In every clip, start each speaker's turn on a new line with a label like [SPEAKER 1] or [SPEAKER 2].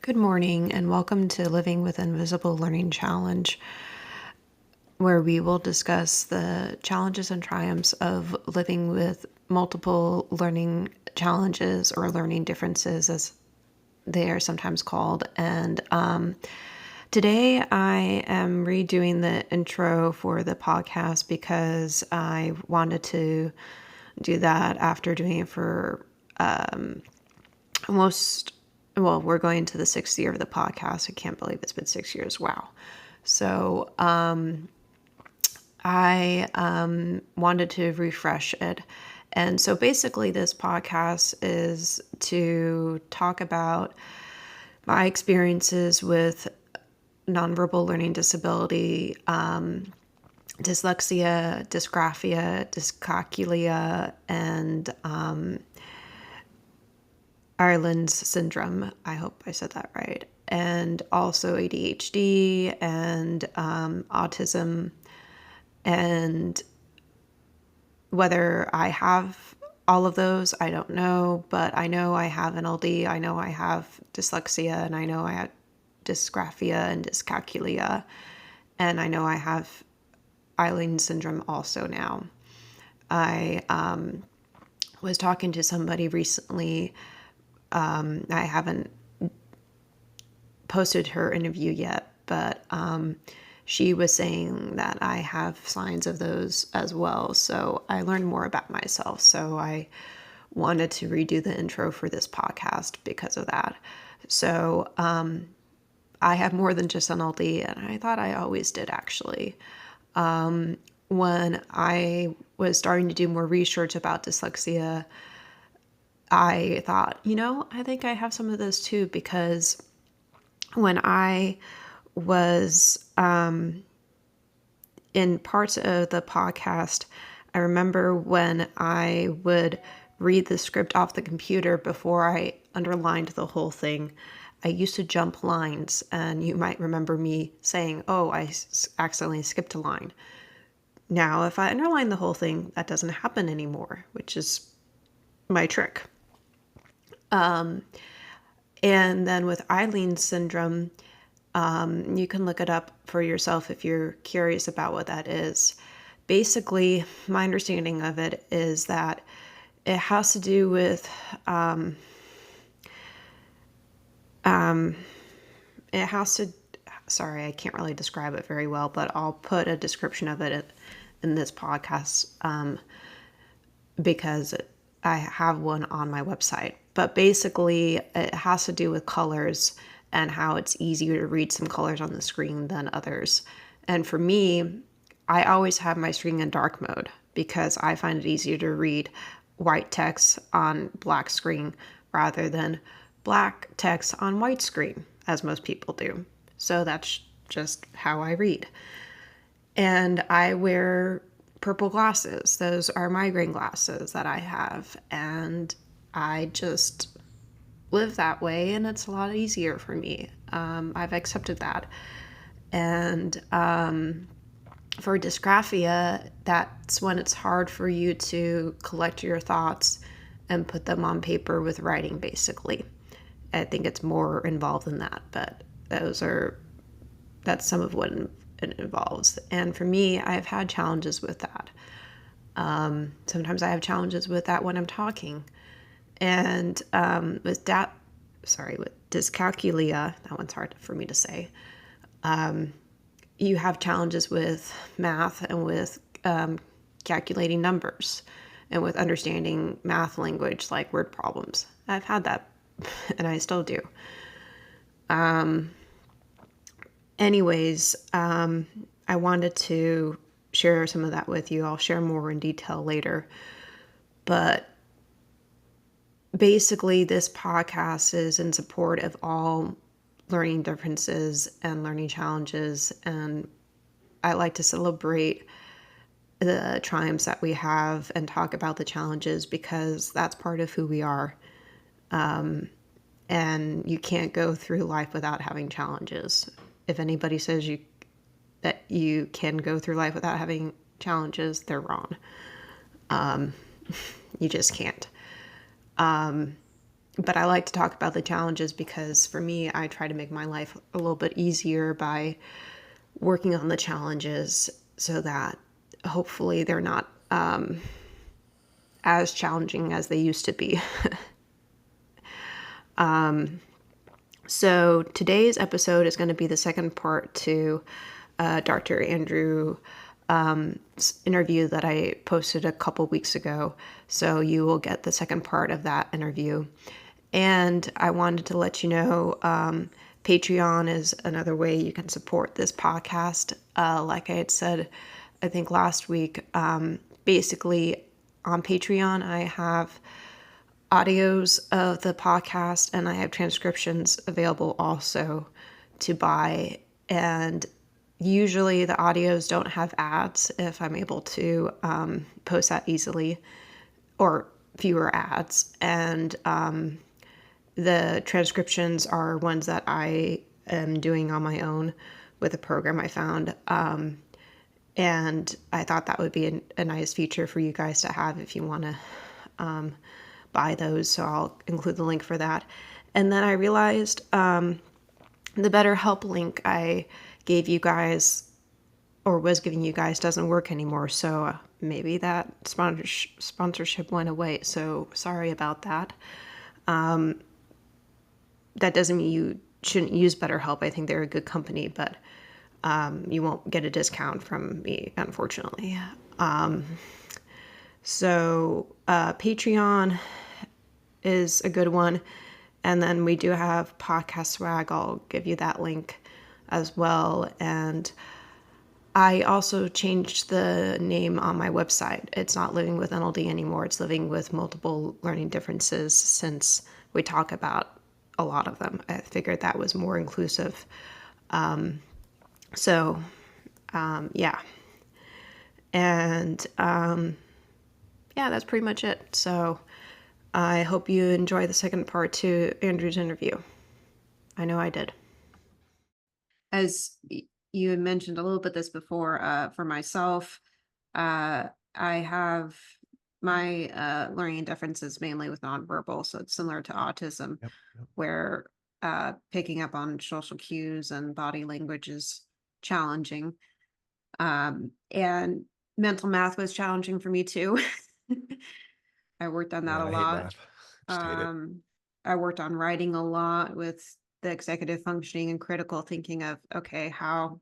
[SPEAKER 1] Good morning, and welcome to Living with Invisible Learning Challenge, where we will discuss the challenges and triumphs of living with multiple learning challenges or learning differences, as they are sometimes called. And today I am redoing the intro for the podcast because I wanted to do that after doing it for we're going to the 6th year of the podcast. I can't believe it's been 6 years. Wow. So I wanted to refresh it. And so basically, this podcast is to talk about my experiences with nonverbal learning disability, dyslexia, dysgraphia, dyscalculia, and Ireland's syndrome. I hope I said that right. And also ADHD and autism. And whether I have all of those, I don't know. But I know I have NLD. I know I have dyslexia. And I know I have dysgraphia and dyscalculia. And I know I have Ireland syndrome also now. I was talking to somebody recently. I haven't posted her interview yet, but she was saying that I have signs of those as well. So I learned more about myself. So I wanted to redo the intro for this podcast because of that. So I have more than just NLD, and I thought I always did, actually. When I was starting to do more research about dyslexia, I thought, I think I have some of those too, because when I was in parts of the podcast, I remember when I would read the script off the computer before I underlined the whole thing, I used to jump lines, and you might remember me saying, oh, I accidentally skipped a line. Now, if I underline the whole thing, that doesn't happen anymore, which is my trick. And then with Eileen syndrome, you can look it up for yourself if you're curious about what that is. Basically, my understanding of it is that it has to do with, sorry, I can't really describe it very well, but I'll put a description of it in this podcast because I have one on my website. But basically, it has to do with colors and how it's easier to read some colors on the screen than others. And for me, I always have my screen in dark mode because I find it easier to read white text on black screen rather than black text on white screen, as most people do. So that's just how I read. And I wear purple glasses. Those are migraine glasses that I have. And I just live that way, and it's a lot easier for me. I've accepted that. And for dysgraphia, that's when it's hard for you to collect your thoughts and put them on paper with writing, basically. I think it's more involved than that, but that's some of what it involves. And for me, I've had challenges with that. Sometimes I have challenges with that when I'm talking. And with dyscalculia, that one's hard for me to say. You have challenges with math and with calculating numbers and with understanding math language like word problems. I've had that, and I still do. Anyways, I wanted to share some of that with you. I'll share more in detail later. But basically, this podcast is in support of all learning differences and learning challenges. And I like to celebrate the triumphs that we have and talk about the challenges because that's part of who we are. And you can't go through life without having challenges. If anybody says that you can go through life without having challenges, they're wrong. You just can't. but I like to talk about the challenges because for me, I try to make my life a little bit easier by working on the challenges so that hopefully they're not as challenging as they used to be. So today's episode is going to be the second part to Dr. Andrew interview that I posted a couple weeks ago. So you will get the second part of that interview. And I wanted to let you know Patreon is another way you can support this podcast. Like I had said, I think last week, basically on Patreon, I have audios of the podcast and I have transcriptions available also to buy. And usually the audios don't have ads if I'm able to post that easily, or fewer ads. And the transcriptions are ones that I am doing on my own with a program I found. And I thought that would be a nice feature for you guys to have if you want to buy those. So I'll include the link for that. And then I realized the BetterHelp link I gave you guys, or was giving you guys, doesn't work anymore. So maybe that sponsorship went away. So sorry about that. That doesn't mean you shouldn't use BetterHelp. I think they're a good company, but you won't get a discount from me, unfortunately. So Patreon is a good one. And then we do have Podcast Swag. I'll give you that link as well. And I also changed the name on my website. It's not Living with NLD anymore. It's Living with Multiple Learning Differences, since we talk about a lot of them. I figured that was more inclusive. So, yeah. And yeah, that's pretty much it. So I hope you enjoy the second part to Andrew's interview. I know I did. As you had mentioned a little bit this before, for myself, I have my learning differences mainly with nonverbal, so it's similar to autism,
[SPEAKER 2] Yep, yep.
[SPEAKER 1] where picking up on social cues and body language is challenging. And mental math was challenging for me too. I worked on that
[SPEAKER 2] Man,
[SPEAKER 1] a
[SPEAKER 2] I hate
[SPEAKER 1] lot.
[SPEAKER 2] math. Just hate it.
[SPEAKER 1] I worked on writing a lot with the executive functioning and critical thinking of, okay, how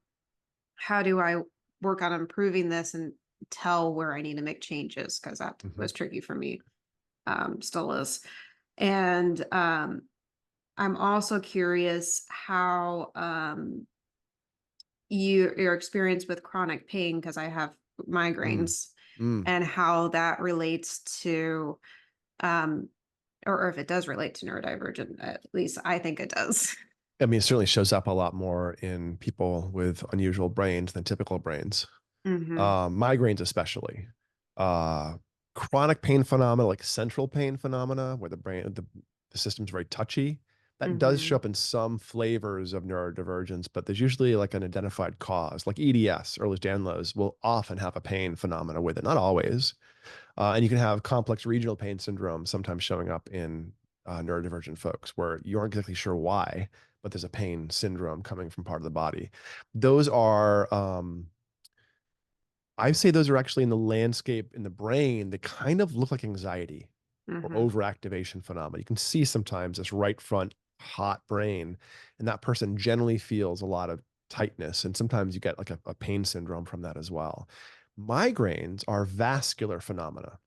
[SPEAKER 1] do I work on improving this and tell where I need to make changes? Because that
[SPEAKER 2] Mhm.
[SPEAKER 1] was tricky for me, still is. And I'm also curious how your experience with chronic pain, because I have
[SPEAKER 2] Mm,
[SPEAKER 1] migraines,
[SPEAKER 2] mm.
[SPEAKER 1] and how that relates to um, or if it does relate to neurodivergent, at least I think it does.
[SPEAKER 2] I mean, it certainly shows up a lot more in people with unusual brains than typical brains.
[SPEAKER 1] Hmm.
[SPEAKER 2] Migraines especially. Uh, Chronic pain phenomena, like central pain phenomena, where the system's very touchy, that does show
[SPEAKER 1] Hmm.
[SPEAKER 2] up in some flavors of neurodivergence, but there's usually like an identified cause. Like EDS, Ehlers-Danlos, will often have a pain phenomena with it, not always. And you can have complex regional pain syndrome sometimes showing up in neurodivergent folks where you aren't exactly sure why, but there's a pain syndrome coming from part of the body. Those are, I say those are actually in the landscape in the brain that kind of look like anxiety or
[SPEAKER 1] Hmm.
[SPEAKER 2] overactivation phenomena. You can see sometimes this right front hot brain, and that person generally feels a lot of tightness. And sometimes you get like a pain syndrome from that as well. Migraines are vascular phenomena.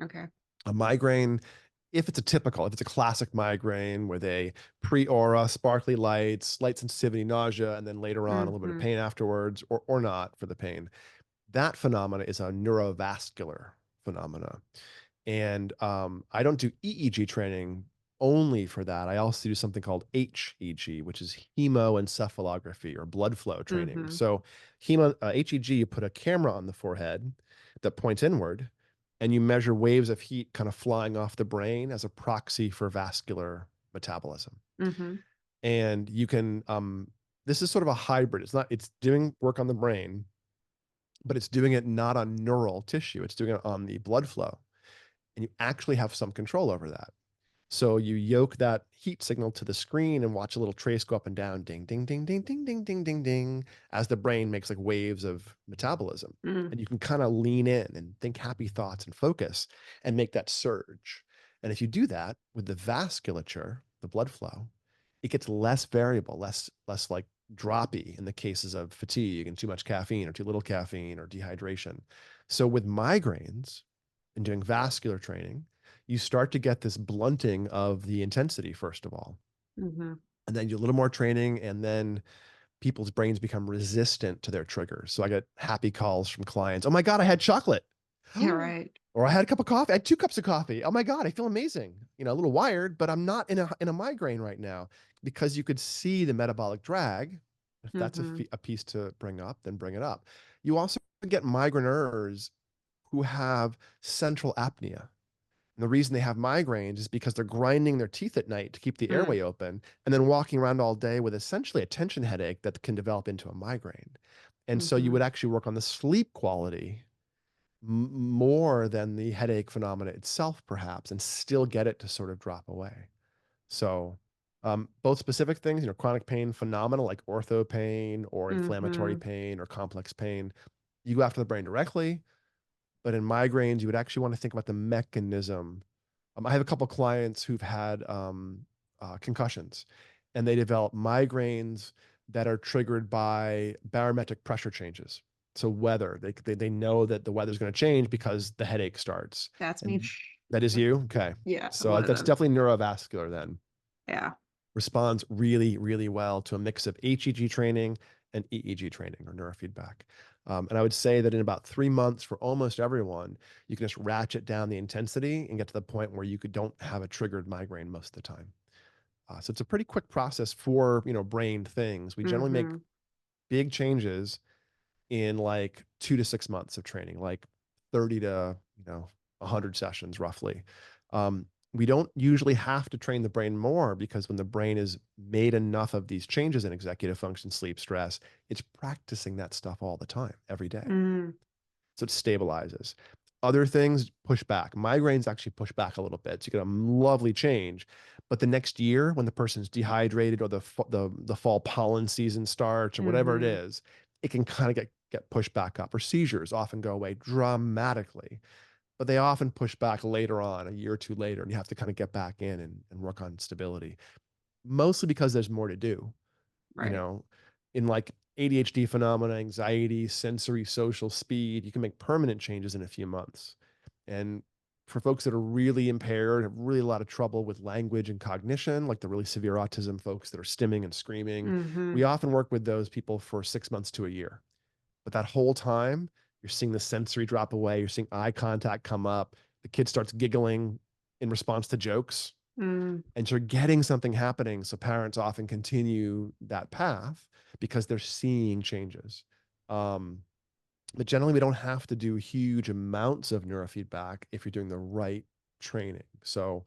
[SPEAKER 1] Okay.
[SPEAKER 2] A migraine, if it's if it's a classic migraine with a pre-aura, sparkly lights, light sensitivity, nausea, and then later on a little bit of
[SPEAKER 1] Hmm.
[SPEAKER 2] pain afterwards, or not for the pain, that phenomena is a neurovascular phenomena. And I don't do EEG training only for that. I also do something called HEG, which is hemoencephalography or blood flow training.
[SPEAKER 1] Hmm.
[SPEAKER 2] So, HEG, you put a camera on the forehead that points inward, and you measure waves of heat kind of flying off the brain as a proxy for vascular metabolism.
[SPEAKER 1] Hmm.
[SPEAKER 2] And you can, this is sort of a hybrid. It's doing work on the brain, but it's doing it not on neural tissue. It's doing it on the blood flow, and you actually have some control over that. So you yoke that heat signal to the screen and watch a little trace go up and down, ding, ding, ding, ding, ding, ding, ding, ding, ding, as the brain makes like waves of metabolism.
[SPEAKER 1] Mm.
[SPEAKER 2] And you can kind of lean in and think happy thoughts and focus and make that surge. And if you do that with the vasculature, the blood flow, it gets less variable, less like droppy in the cases of fatigue and too much caffeine or too little caffeine or dehydration. So with migraines and doing vascular training, you start to get this blunting of the intensity, first of all.
[SPEAKER 1] Mhm.
[SPEAKER 2] And then you do a little more training, and then people's brains become resistant to their triggers. So I get happy calls from clients. Oh my God, I had chocolate.
[SPEAKER 1] Yeah, right.
[SPEAKER 2] Or I had a cup of coffee. I had 2 cups of coffee. Oh my God, I feel amazing. A little wired, but I'm not in a migraine right now, because you could see the metabolic drag. If that's
[SPEAKER 1] Mhm.
[SPEAKER 2] a piece to bring up, then bring it up. You also get migraineurs who have central apnea. And the reason they have migraines is because they're grinding their teeth at night to keep the
[SPEAKER 1] Mm.
[SPEAKER 2] airway open, and then walking around all day with essentially a tension headache that can develop into a migraine. And so you would
[SPEAKER 1] Mhm.
[SPEAKER 2] actually work on the sleep quality more than the headache phenomena itself, perhaps, and still get it to sort of drop away. So, both specific things, chronic pain phenomena like ortho pain or inflammatory
[SPEAKER 1] Mhm.
[SPEAKER 2] pain or complex pain, you go after the brain directly. But in migraines, you would actually want to think about the mechanism. I have a couple clients who've had concussions, and they develop migraines that are triggered by barometric pressure changes. So weather, they know that the weather's going to change because the headache starts.
[SPEAKER 1] That's me.
[SPEAKER 2] And that is you? Okay.
[SPEAKER 1] Yeah, I'm
[SPEAKER 2] So
[SPEAKER 1] one of
[SPEAKER 2] that's
[SPEAKER 1] them.
[SPEAKER 2] definitely neurovascular then.
[SPEAKER 1] Yeah.
[SPEAKER 2] Responds really, really well to a mix of HEG training and EEG training or neurofeedback. And I would say that in about 3 months for almost everyone, you can just ratchet down the intensity and get to the point where don't have a triggered migraine most of the time. So it's a pretty quick process for brain things. We generally make
[SPEAKER 1] Mhm.
[SPEAKER 2] big changes in like 2 to 6 months of training, like 30 to 100 sessions roughly. We don't usually have to train the brain more, because when the brain is made enough of these changes in executive function, sleep, stress, it's practicing that stuff all the time, every day.
[SPEAKER 1] Mm.
[SPEAKER 2] So it stabilizes. Other things push back. Migraines actually push back a little bit. So you get a lovely change. But the next year, when the person's dehydrated, or the fall pollen season starts, or whatever it
[SPEAKER 1] Mhm.
[SPEAKER 2] is, it can kind of get pushed back up. Or seizures often go away dramatically, but they often push back later on, a year or two later, and you have to kind of get back in and work on stability. Mostly because there's more to do you
[SPEAKER 1] Right.
[SPEAKER 2] know, in like ADHD phenomena, anxiety, sensory, social speed, you can make permanent changes in a few months. And for folks that are really impaired, have really a lot of trouble with language and cognition, like the really severe autism folks that are stimming and screaming, we
[SPEAKER 1] Mhm.
[SPEAKER 2] often work with those people for 6 months to a year. But that whole time, you're seeing the sensory drop away, you're seeing eye contact come up, the kid starts giggling in response to jokes,
[SPEAKER 1] Mm.
[SPEAKER 2] and you're getting something happening. So parents often continue that path because they're seeing changes. Um, but generally, we don't have to do huge amounts of neurofeedback if you're doing the right training. So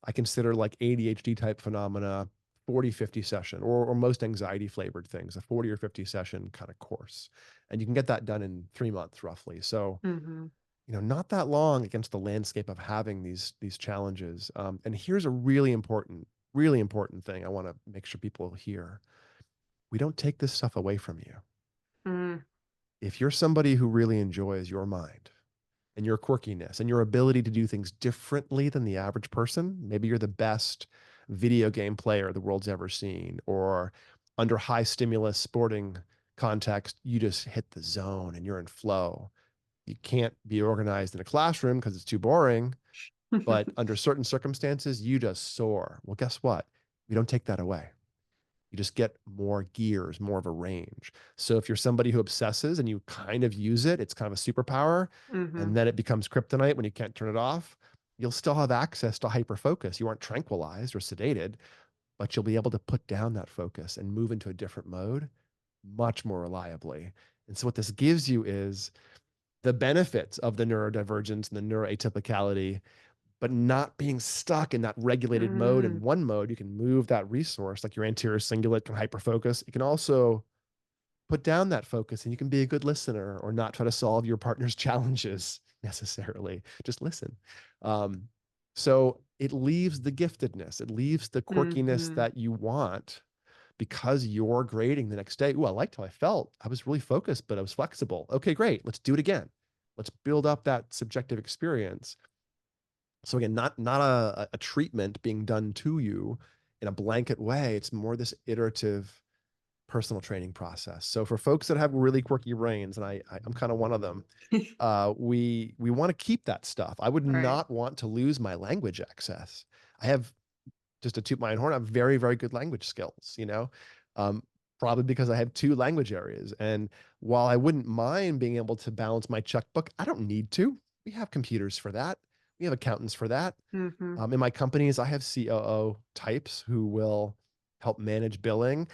[SPEAKER 2] I consider like ADHD type phenomena 40, 50 session, or most anxiety flavored things, a 40 or 50 session kind of course. And you can get that done in 3 months roughly. So
[SPEAKER 1] Mhm.
[SPEAKER 2] not that long against the landscape of having these challenges. And here's a really important thing I want to make sure people hear. We don't take this stuff away from you.
[SPEAKER 1] Mm.
[SPEAKER 2] If you're somebody who really enjoys your mind and your quirkiness and your ability to do things differently than the average person, maybe you're the best video game player the world's ever seen, or under high stimulus sporting context, you just hit the zone and you're in flow. You can't be organized in a classroom because it's too boring, but under certain circumstances, you just soar. Well, guess what? We don't take that away. You just get more gears, more of a range. So if you're somebody who obsesses and you kind of use it, it's kind of a superpower,
[SPEAKER 1] Mhm.
[SPEAKER 2] and then it becomes kryptonite when you can't turn it off, you'll still have access to hyper focus. You aren't tranquilized or sedated, but you'll be able to put down that focus and move into a different mode much more reliably. And so what this gives you is the benefits of the neurodivergence and the neuroatypicality, but not being stuck in that regulated mode. In
[SPEAKER 1] Mm.
[SPEAKER 2] one mode, you can move that resource, like your anterior cingulate can hyperfocus. You can also put down that focus, and you can be a good listener or not try to solve your partner's challenges necessarily. Just listen. Um, So it leaves the giftedness, it leaves the quirkiness
[SPEAKER 1] Mhm.
[SPEAKER 2] that you want because you're grading the next day. Ooh, I liked how I felt. I was really focused, but I was flexible. Okay, great. Let's do it again. Let's build up that subjective experience. So again, not a treatment being done to you in a blanket way. It's more this iterative personal training process. So for folks that have really quirky brains, and I'm kind of one of them, we want to keep that stuff. I would
[SPEAKER 1] Right.
[SPEAKER 2] not want to lose my language access. I have, just to toot my own horn, I have very, very good language skills, um, probably because I have two language areas. And while I wouldn't mind being able to balance my checkbook, I don't need to. We have computers for that. We have accountants for that.
[SPEAKER 1] Mhm.
[SPEAKER 2] In my companies, I have COO types who will help manage billing.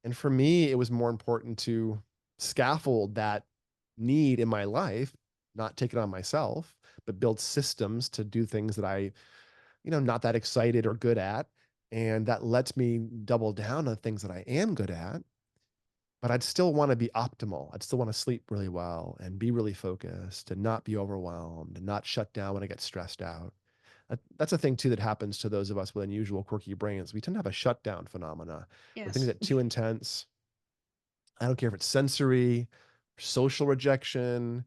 [SPEAKER 2] And for me, it was more important to scaffold that need in my life, not take it on myself, but build systems to do things that not that excited or good at. And that lets me double down on things that I am good at. But I'd still want to be optimal. I'd still want to sleep really well and be really focused and not be overwhelmed and not shut down when I get stressed out. That's a thing too that happens to those of us with unusual, quirky brains. We tend to have a shutdown phenomena when things
[SPEAKER 1] Yes.
[SPEAKER 2] get too intense. I don't care if it's sensory, social rejection,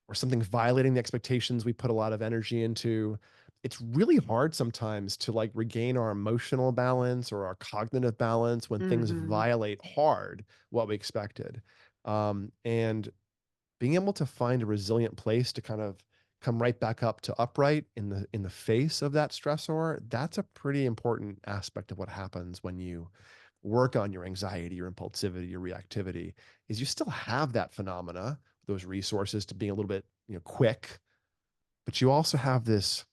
[SPEAKER 2] or something violating the expectations we put a lot of energy into. It's really hard sometimes to like regain our emotional balance or our cognitive balance when things
[SPEAKER 1] Mhm.
[SPEAKER 2] violate hard what we expected. And being able to find a resilient place to kind of come right back up to upright in the face of that stressor, that's a pretty important aspect of what happens when you work on your anxiety, your impulsivity, your reactivity, is you still have that phenomena, those resources to being a little bit, quick, but you also have this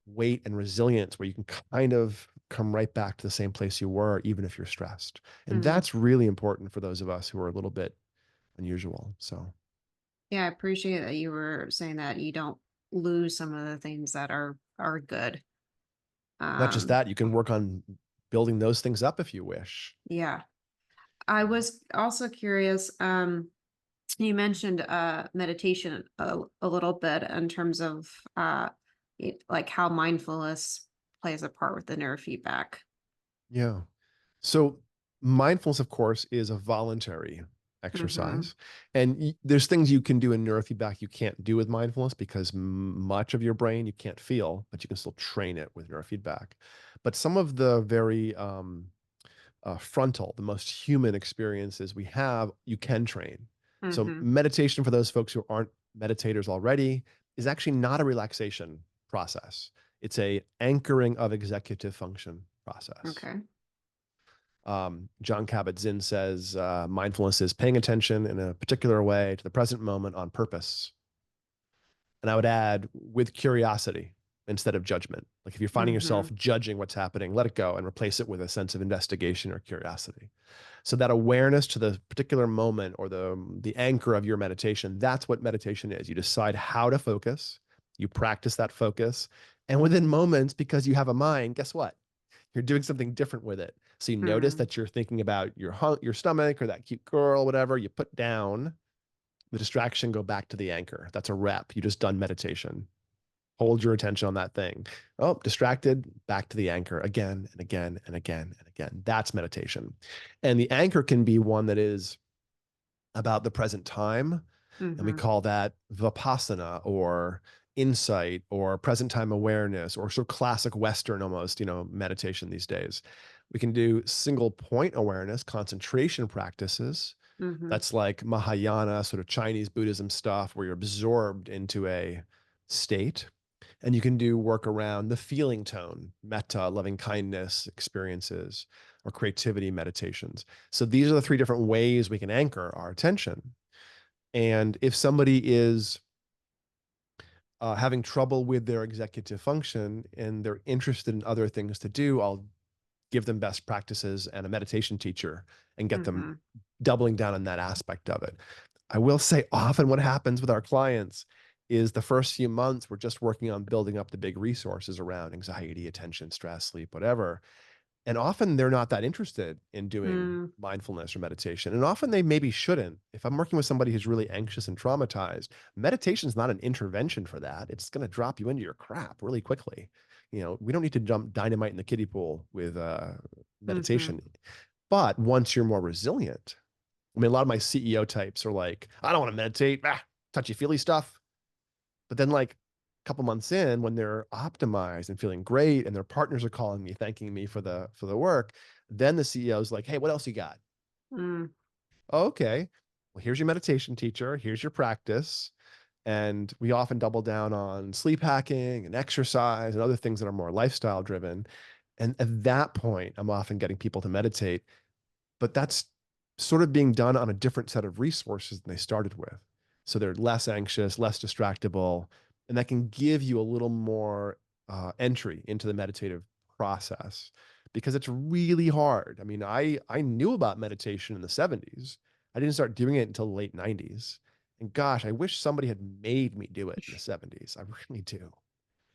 [SPEAKER 2] weight and resilience where you can kind of come right back to the same place you were, even if you're stressed. And
[SPEAKER 1] Mhm.
[SPEAKER 2] that's really important for those of us who are a little bit unusual. So
[SPEAKER 1] Yeah, I appreciate that you were saying that you don't lose some of the things that are good.
[SPEAKER 2] not just
[SPEAKER 1] Um,
[SPEAKER 2] that, you can work on building those things up if you wish.
[SPEAKER 1] yeah. I was also curious, you mentioned meditation a little bit in terms of like how mindfulness plays a part with the neurofeedback.
[SPEAKER 2] Yeah. So mindfulness, of course, is a voluntary
[SPEAKER 1] Mm-hmm.
[SPEAKER 2] exercise. And there's things you can do in neurofeedback you can't do with mindfulness because much of your brain you can't feel, but you can still train it with neurofeedback. But some of the very frontal, the most human experiences we have, you can train. So
[SPEAKER 1] Mm-hmm.
[SPEAKER 2] meditation for those folks who aren't meditators already is actually not a relaxation process. It's a anchoring of executive function process.
[SPEAKER 1] Okay.
[SPEAKER 2] John Kabat-Zinn says mindfulness is paying attention in a particular way to the present moment on purpose. And I would add with curiosity instead of judgment. Like if you're finding
[SPEAKER 1] Mm-hmm.
[SPEAKER 2] yourself judging what's happening, let it go and replace it with a sense of investigation or curiosity. So that awareness to the particular moment or the anchor of your meditation, that's what meditation is. You decide how to focus, you practice that focus, and within moments, because you have a mind, guess what? You're doing something different with it. So you notice
[SPEAKER 1] Mm-hmm.
[SPEAKER 2] that you're thinking about your stomach or that cute girl, whatever. You put down the distraction, go back to the anchor. That's a rep. You just done meditation. Hold your attention on that thing. Oh, distracted, back to the anchor again and again and again and again. That's meditation. And the anchor can be one that is about the present time. And we
[SPEAKER 1] Mm-hmm.
[SPEAKER 2] call that vipassana or insight or present time awareness or sort of classic Western almost, meditation these days. We can do single point awareness, concentration practices.
[SPEAKER 1] Mm-hmm.
[SPEAKER 2] That's like Mahayana, sort of Chinese Buddhism stuff where you're absorbed into a state. And you can do work around the feeling tone, metta, loving kindness experiences, or creativity meditations. So these are the three different ways we can anchor our attention. And if somebody is having trouble with their executive function and they're interested in other things to do, I'll give them best practices and a meditation teacher and get them
[SPEAKER 1] Mm-hmm.
[SPEAKER 2] doubling down on that aspect of it. I will say often what happens with our clients is the first few months, we're just working on building up the big resources around anxiety, attention, stress, sleep, whatever. And often they're not that interested in doing
[SPEAKER 1] Mm-hmm.
[SPEAKER 2] mindfulness or meditation. And often they maybe shouldn't. If I'm working with somebody who's really anxious and traumatized, meditation is not an intervention for that. It's going to drop you into your crap really quickly. We don't need to dump dynamite in the kiddie pool with
[SPEAKER 1] Mhm.
[SPEAKER 2] meditation. But once you're more resilient, I mean, a lot of my CEO types are like, I don't want to meditate, touchy feely stuff. But then, like, a couple months in, when they're optimized and feeling great, and their partners are calling me, thanking me for the work, then the CEO is like, hey, what else you got?
[SPEAKER 1] Mm.
[SPEAKER 2] Oh, okay. Well, here's your meditation teacher. Here's your practice. And we often double down on sleep hacking and exercise and other things that are more lifestyle driven. And at that point, I'm often getting people to meditate, but that's sort of being done on a different set of resources than they started with. So they're less anxious, less distractible, and that can give you a little more entry into the meditative process because it's really hard. I mean, I knew about meditation in the 70s. I didn't start doing it until the late 90s. And gosh, I wish somebody had made me do it in the 70s. I really do.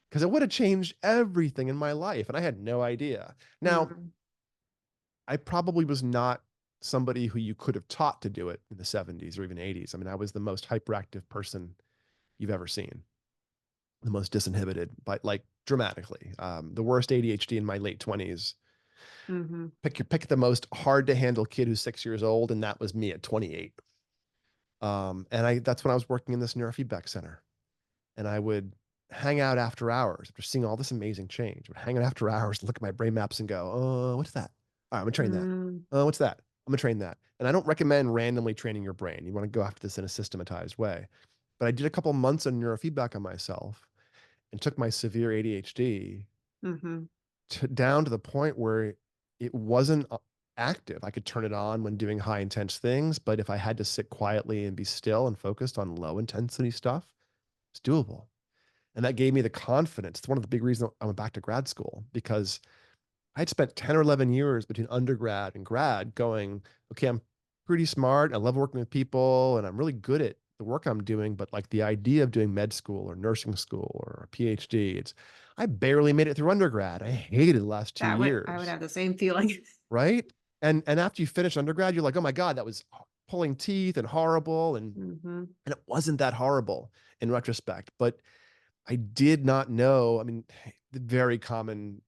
[SPEAKER 2] Because it would have changed everything in my life. And I had no idea. Now,
[SPEAKER 1] Mm.
[SPEAKER 2] I probably was not somebody who you could have taught to do it in the 70s or even 80s. I mean, I was the most hyperactive person you've ever seen, the most disinhibited, but like dramatically. The worst ADHD in my late 20s.
[SPEAKER 1] Mhm.
[SPEAKER 2] Pick the most hard to handle kid who's 6 years old, and that was me at 28. And I that's when I was working in this neurofeedback center, and I would hang out after hours after seeing all this amazing change. I would hang out after hours, look at my brain maps, and go, "Oh, what's that? All right, I'm gonna train that.
[SPEAKER 1] Mm.
[SPEAKER 2] Oh, what's that? I'm gonna train that." And I don't recommend randomly training your brain. You want to go after this in a systematized way. But I did a couple months of neurofeedback on myself and took my severe ADHD
[SPEAKER 1] Mhm.
[SPEAKER 2] down to the point where it wasn't active. I could turn it on when doing high intense things, but if I had to sit quietly and be still and focused on low intensity stuff, it's doable. And that gave me the confidence. It's one of the big reasons I went back to grad school because I'd spent 10 or 11 years between undergrad and grad going, okay, I'm pretty smart. I love working with people and I'm really good at the work I'm doing. But like the idea of doing med school or nursing school or a PhD, I barely made it through undergrad. I hated the last two
[SPEAKER 1] I would
[SPEAKER 2] years.
[SPEAKER 1] have the same feeling.
[SPEAKER 2] Right. And after you finish undergrad, you're like, oh my God, that was pulling teeth and horrible.
[SPEAKER 1] Mhm.
[SPEAKER 2] And it wasn't that horrible in retrospect. But I did not know. I mean, the very common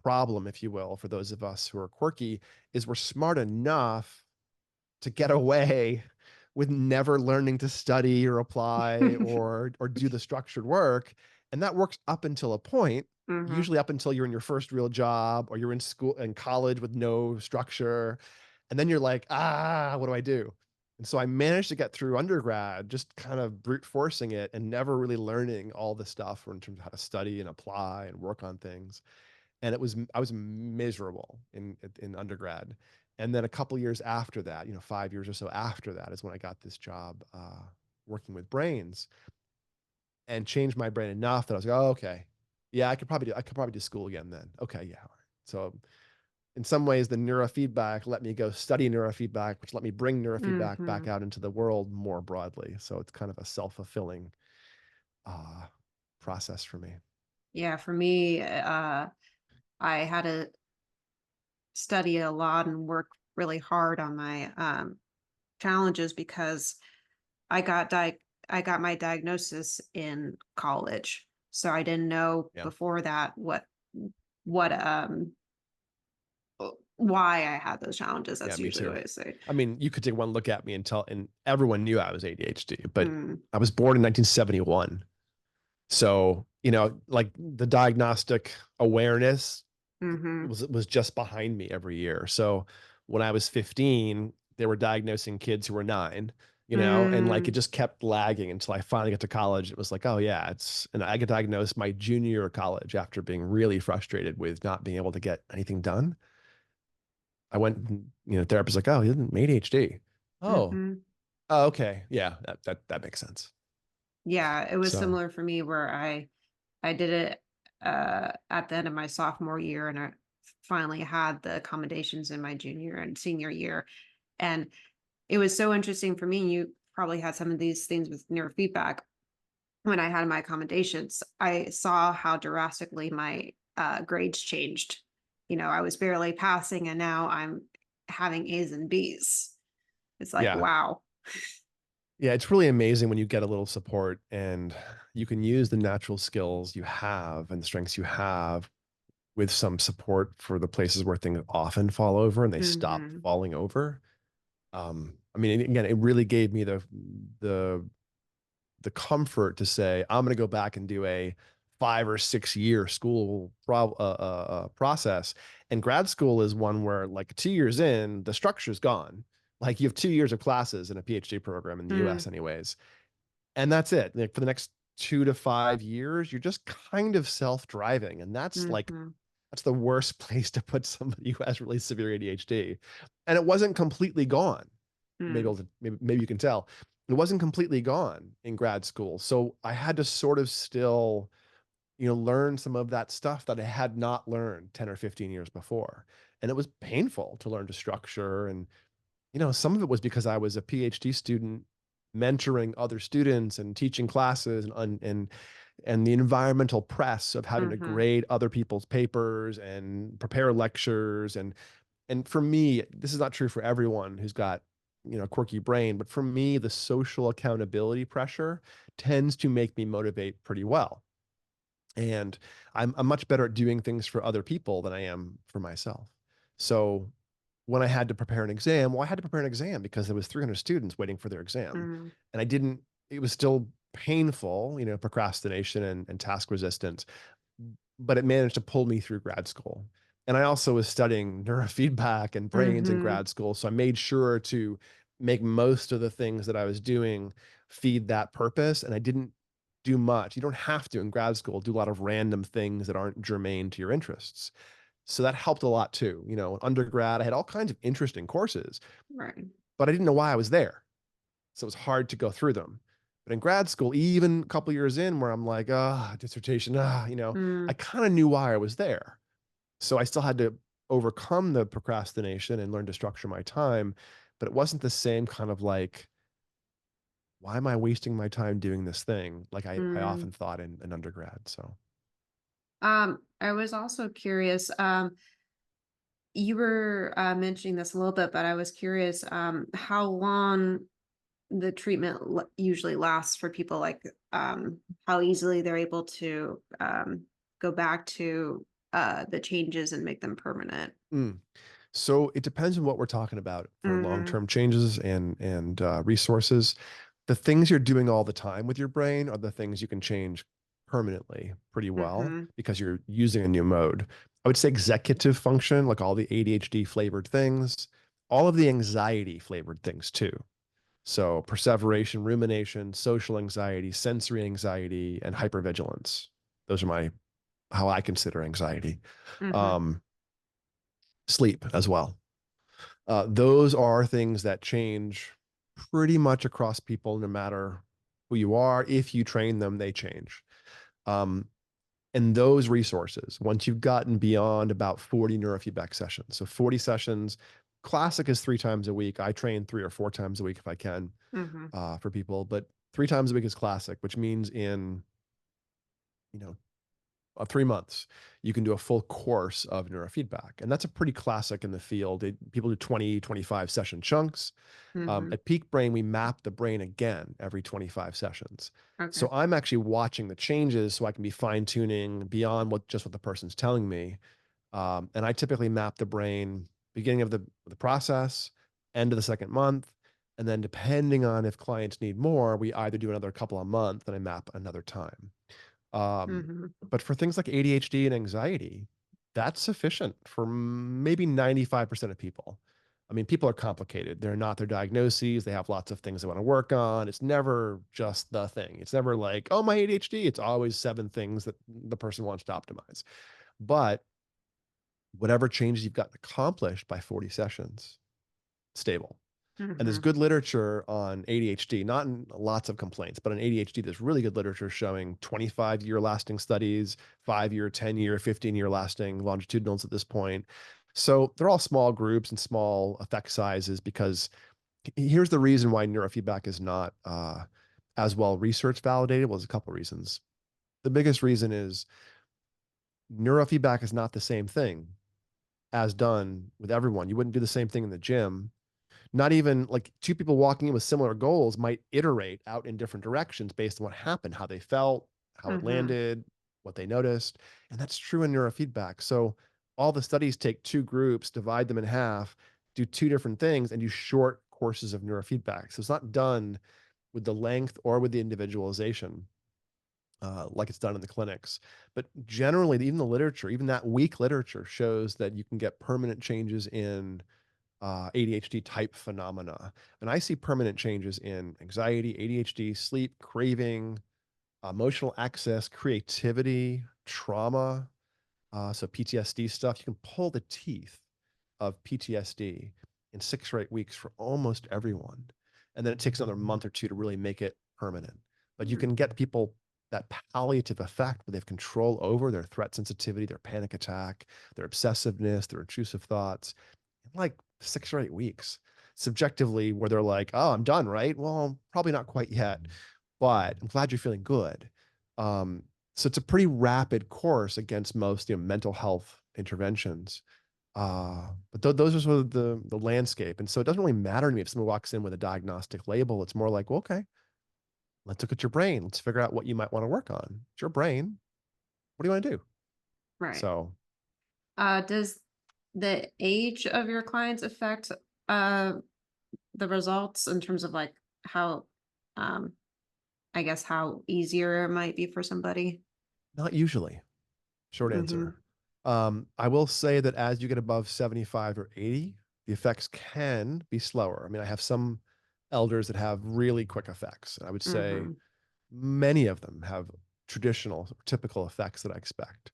[SPEAKER 2] problem, if you will, for those of us who are quirky, is we're smart enough to get away with never learning to study or apply or do the structured work, and that works up until a point.
[SPEAKER 1] Mhm.
[SPEAKER 2] Usually up until you're in your first real job or you're in school and college with no structure, and then you're like, what do I do? And so I managed to get through undergrad, just kind of brute forcing it and never really learning all the stuff in terms of how to study and apply and work on things. And I was miserable in undergrad. And then a couple years after that, 5 years or so after that, is when I got this job working with brains and changed my brain enough that I was like, oh, okay, yeah, I could probably do school again then. Okay, yeah. All right. So in some ways, the neurofeedback let me go study neurofeedback, which let me bring neurofeedback back
[SPEAKER 1] Mhm.
[SPEAKER 2] out into the world more broadly. So it's kind of a self-fulfilling uh, process for me.
[SPEAKER 1] Yeah, for me, I had to study a lot and work really hard on my challenges because I got I got my diagnosis in college. So I didn't know
[SPEAKER 2] Yeah.
[SPEAKER 1] before that what why I had those challenges.
[SPEAKER 2] Yeah,
[SPEAKER 1] That's
[SPEAKER 2] me
[SPEAKER 1] usually what
[SPEAKER 2] too.
[SPEAKER 1] I say.
[SPEAKER 2] I mean, you could take one look at me and tell, and everyone knew I was ADHD, but
[SPEAKER 1] Mm.
[SPEAKER 2] I was born in 1971. So, like the diagnostic awareness
[SPEAKER 1] Mhm.
[SPEAKER 2] was just behind me every year. So when I was 15, they were diagnosing kids who were 9, and like it
[SPEAKER 1] Mm.
[SPEAKER 2] just kept lagging until I finally got to college. It was like, oh yeah, and I got diagnosed my junior year of college after being really frustrated with not being able to get anything done. I went, therapist like, oh, you didn't ADHD. Oh,
[SPEAKER 1] Mhm.
[SPEAKER 2] oh, okay. Yeah, that makes sense.
[SPEAKER 1] Yeah, it was
[SPEAKER 2] So
[SPEAKER 1] similar for me where I did it at the end of my sophomore year and I finally had the accommodations in my junior and senior year. And it was so interesting for me. You probably had some of these things with neurofeedback. When I had my accommodations, I saw how drastically my grades changed. I was barely passing and now I'm having A's and B's. It's like,
[SPEAKER 2] yeah,
[SPEAKER 1] wow.
[SPEAKER 2] yeah, it's really amazing when you get a little support and you can use the natural skills you have and the strengths you have with some support for the places where things often fall over and they stop
[SPEAKER 1] Mhm.
[SPEAKER 2] falling over. I mean, again, it really gave me the the comfort to say I'm going to go back and do a 5 or 6 year school process. And grad school is one where, like, 2 years in, the structure's gone. Like, you have 2 years of classes in a PhD program in the U.S.
[SPEAKER 1] Mm.
[SPEAKER 2] anyways, and that's it. Like, for the next 2 to 5 years, you're just kind of self-driving, and
[SPEAKER 1] Mhm.
[SPEAKER 2] that's the worst place to put somebody who has really severe ADHD. And it wasn't completely gone.
[SPEAKER 1] Mm.
[SPEAKER 2] Maybe you can tell. It wasn't completely gone in grad school. So I had to sort of still, learn some of that stuff that I had not learned 10 or 15 years before. And it was painful to learn to structure. And, some of it was because I was a PhD student mentoring other students and teaching classes and the environmental press of having to
[SPEAKER 1] Mhm.
[SPEAKER 2] grade other people's papers and prepare lectures. And for me, this is not true for everyone who's got, a quirky brain, but for me, the social accountability pressure tends to make me motivate pretty well. And I'm much better at doing things for other people than I am for myself. So when I had to prepare an exam, well, I had to prepare an exam because there was 300 students waiting for their exam.
[SPEAKER 1] Mm.
[SPEAKER 2] And I didn't, it was still painful, procrastination and task resistance, but it managed to pull me through grad school. And I also was studying neurofeedback and brains in
[SPEAKER 1] Mhm.
[SPEAKER 2] grad school. So I made sure to make most of the things that I was doing feed that purpose. And I didn't do much. You don't have to in grad school do a lot of random things that aren't germane to your interests. So that helped a lot too. In undergrad, I had all kinds of interesting courses,
[SPEAKER 1] Right.
[SPEAKER 2] but I didn't know why I was there. So it was hard to go through them. But in grad school, even a couple years in where I'm like, dissertation, I
[SPEAKER 1] Mm.
[SPEAKER 2] kind of knew why I was there. So I still had to overcome the procrastination and learn to structure my time. But it wasn't the same kind of like, why am I wasting my time doing this thing? Like I
[SPEAKER 1] Mm.
[SPEAKER 2] often thought in undergrad. So
[SPEAKER 1] I was also curious. You were mentioning this a little bit, but I was curious how long the treatment usually lasts for people, like how easily they're able to go back to the changes and make them permanent.
[SPEAKER 2] mm. So it depends on what we're talking about for
[SPEAKER 1] Mm.
[SPEAKER 2] long-term changes and resources. The things you're doing all the time with your brain are the things you can change permanently pretty well
[SPEAKER 1] Mhm.
[SPEAKER 2] because you're using a new mode. I would say executive function, like all the ADHD flavored things, all of the anxiety flavored things too. So perseveration, rumination, social anxiety, sensory anxiety, and hypervigilance. Those are how I consider anxiety.
[SPEAKER 1] Mhm.
[SPEAKER 2] Um, Sleep as well. Those are things that change pretty much across people, no matter who you are. If you train them, they change. Um, and those resources, once you've gotten beyond about 40 neurofeedback sessions, so 40 sessions, classic is 3 times a week. I train 3 or 4 times a week if I can
[SPEAKER 1] Mhm.
[SPEAKER 2] for people, but 3 times a week is classic, which means in, you know, 3 months, you can do a full course of neurofeedback. And that's a pretty classic in the field. People do 20, 25 session chunks.
[SPEAKER 1] Mhm.
[SPEAKER 2] At Peak Brain, we map the brain again every 25 sessions.
[SPEAKER 1] Okay.
[SPEAKER 2] So I'm actually watching the changes so I can be fine tuning beyond what the person's telling me. And I typically map the brain beginning of the process, end of the second month. And then depending on if clients need more, we either do another couple a month and I map another time. Um,
[SPEAKER 1] Mhm.
[SPEAKER 2] but for things like ADHD and anxiety, that's sufficient for maybe 95% of people. I mean, people are complicated. They're not their diagnoses. They have lots of things they want to work on. It's never just the thing. It's never like, oh, my ADHD. It's always 7 things that the person wants to optimize. But whatever changes you've gotten accomplished by 40 sessions, stable. And there's
[SPEAKER 1] Mhm.
[SPEAKER 2] good literature on ADHD, not in lots of complaints, but on ADHD, there's really good literature showing 25-year lasting studies, 5-year, 10-year, 15-year lasting longitudinals at this point. So they're all small groups and small effect sizes because here's the reason why neurofeedback is not as well research validated. Well, there's a couple of reasons. The biggest reason is neurofeedback is not the same thing as done with everyone. You wouldn't do the same thing in the gym Not even like two people walking in with similar goals might iterate out in different directions based on what happened, how they felt, how it
[SPEAKER 1] Mm-hmm.
[SPEAKER 2] landed, what they noticed. And that's true in neurofeedback. So all the studies take two groups, divide them in half, do two different things, and do short courses of neurofeedback. So it's not done with the length or with the individualization like it's done in the clinics. But generally, even the literature, even that weak literature, shows that you can get permanent changes in ADHD type phenomena. And I see permanent changes in anxiety, ADHD, sleep, craving, emotional access, creativity, trauma. So PTSD stuff. You can pull the teeth of PTSD in 6 or 8 weeks for almost everyone. And then it takes another month or two to really make it permanent. But you can get people that palliative effect where they have control over their threat sensitivity, their panic attack, their obsessiveness, their intrusive thoughts in like 6 or 8 weeks. Subjectively, where they're like, oh, I'm done, right? Well, probably not quite yet, but I'm glad you're feeling good. Um, so it's a pretty rapid course against most mental health interventions. But those are sort of the landscape. And so it doesn't really matter to me if someone walks in with a diagnostic label. It's more like, well, okay, let's look at your brain. Let's figure out what you might want to work on. It's your brain. What do you want to do?
[SPEAKER 1] Right.
[SPEAKER 2] So
[SPEAKER 1] Does the age of your clients affect uh the results in terms of like how um I guess how easier it might be for somebody?
[SPEAKER 2] not usually. Short
[SPEAKER 1] Mm-hmm.
[SPEAKER 2] answer. I will say that as you get above 75 or 80, the effects can be slower. I mean, I have some elders that have really quick effects. I would say
[SPEAKER 1] Mm-hmm.
[SPEAKER 2] many of them have traditional, typical effects that I expect.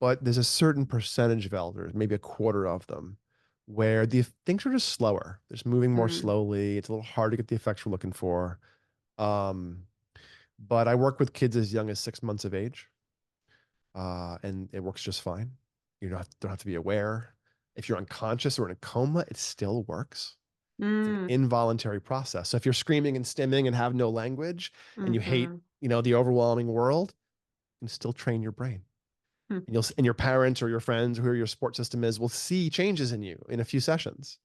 [SPEAKER 2] But there's a certain percentage of elders, maybe a quarter of them, where the things are just slower. They're just moving more
[SPEAKER 1] Mm-hmm.
[SPEAKER 2] slowly. It's a little hard to get the effects we're looking for. Um, but I work with kids as young as 6 months of age, and it works just fine. You don't have to be aware. If you're unconscious or in a coma, it still works. It's an involuntary process. So if you're screaming and stimming and have no language and you hate,
[SPEAKER 1] Mm-hmm.
[SPEAKER 2] the overwhelming world, you can still train your brain. And your parents or your friends, whoever your support system is, will see changes in you in a few sessions.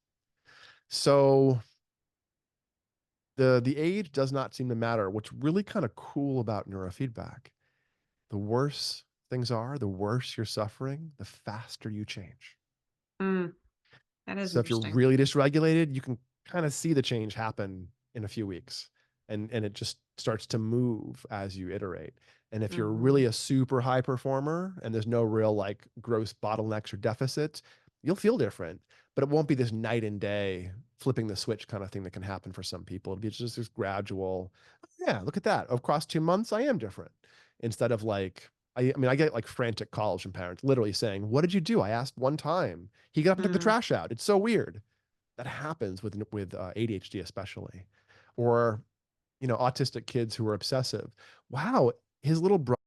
[SPEAKER 2] So the age does not seem to matter. What's really kind of cool about neurofeedback, the worse things are, the worse you're suffering, the faster you change.
[SPEAKER 1] Mm, that is
[SPEAKER 2] So if you're
[SPEAKER 1] interesting.
[SPEAKER 2] really dysregulated, you can kind of see the change happen in a few weeks. And it just starts to move as you iterate. And if you're
[SPEAKER 1] Mm-hmm.
[SPEAKER 2] really a super high performer and there's no real like gross bottlenecks or deficits, you'll feel different, but it won't be this night and day flipping the switch kind of thing that can happen for some people. It'll be just this gradual, yeah, look at that. Across 2 months, I am different. Instead of like, I mean, I get like frantic calls from parents literally saying, what did you do? I asked one time. He got up and took the
[SPEAKER 1] Mm,
[SPEAKER 2] trash out. It's so weird. That happens with ADHD especially, or autistic kids who are obsessive. Wow, his little brother